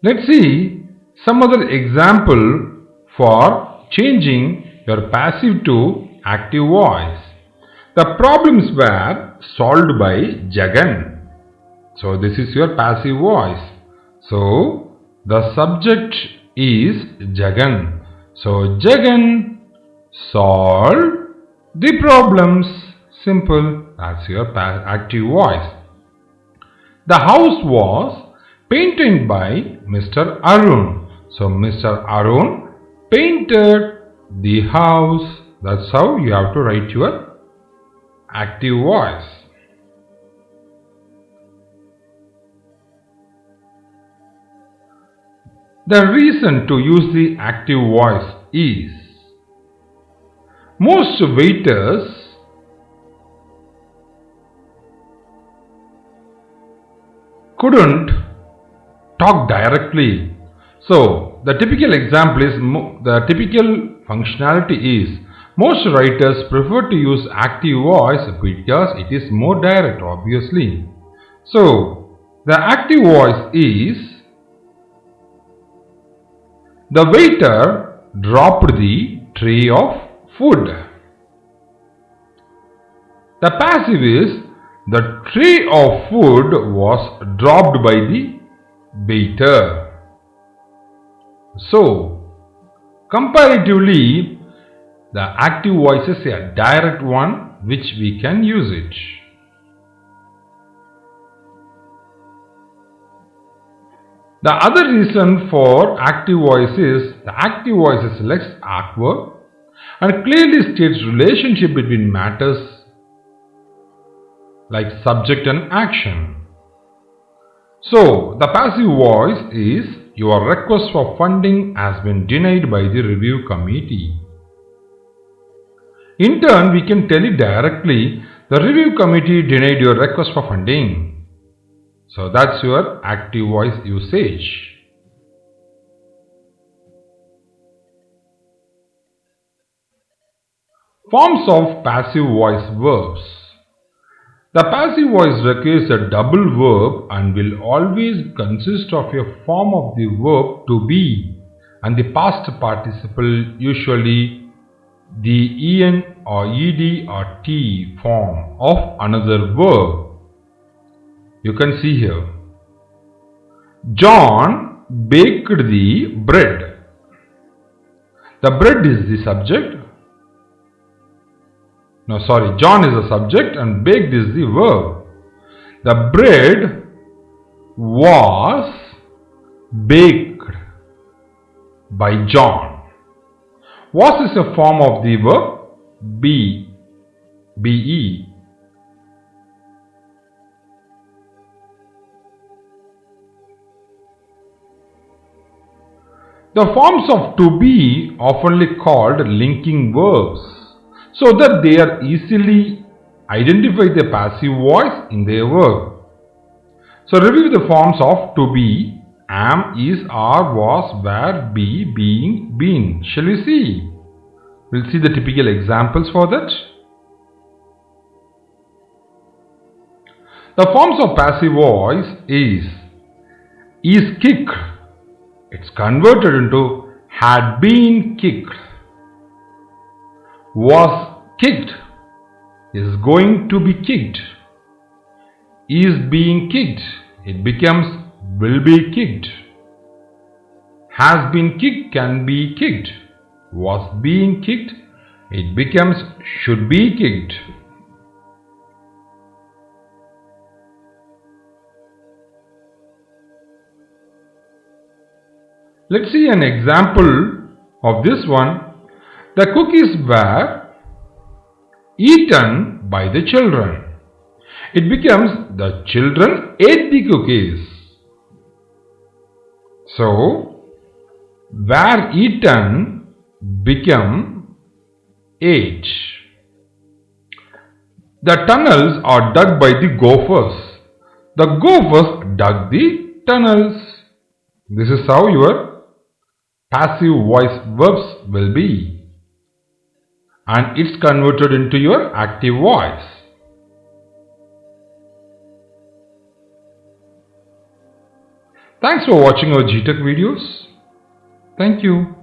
Let's see some other example for changing your passive to active voice. The problems were solved by Jagan. So this is your passive voice. So the subject is Jagan. So Jagan solved the problems. Simple. That's your active voice. The house was painted by Mr. Arun. So Mr. Arun painted the house. That's how you have to write your active voice. The reason to use the active voice is most waiters couldn't talk directly. So the typical example is the typical functionality is most writers prefer to use active voice because it is more direct, obviously. So the active voice is the waiter dropped the tray of food. The passive is the tray of food was dropped by the waiter. So, comparatively, the active voice is a direct one which we can use it. The other reason for active voice is the active voice is less awkward and clearly states relationship between matters like subject and action. So the passive voice is your request for funding has been denied by the review committee. In turn, we can tell it directly, the review committee denied your request for funding. So that's your active voice usage. Forms of passive voice verbs. The passive voice requires a double verb and will always consist of a form of the verb to be and the past participle, usually the en or ed or t form of another verb. You can see here. John baked the bread. The bread is the subject. No, sorry, John is the subject and baked is the verb. The bread was baked by John. Was is a form of the verb be. The forms of to be oftenly called linking verbs, so that they are easily identify the passive voice in their verb. So review the forms of to be: am, is, are, was, were, be, being, been. Shall we see? We'll see the typical examples for that. The forms of passive voice is kicked. It's converted into had been kicked. Was kicked, is going to be kicked, is being kicked, it becomes will be kicked, has been kicked, can be kicked, was being kicked, it becomes should be kicked. Let's see an example of this one. The cookies were eaten by the children. It becomes the children ate the cookies. So, were eaten become ate. The tunnels are dug by the gophers. The gophers dug the tunnels. This is how your passive voice verbs will be. And it's converted into your active voice. Thanks for watching our GTech videos. Thank you.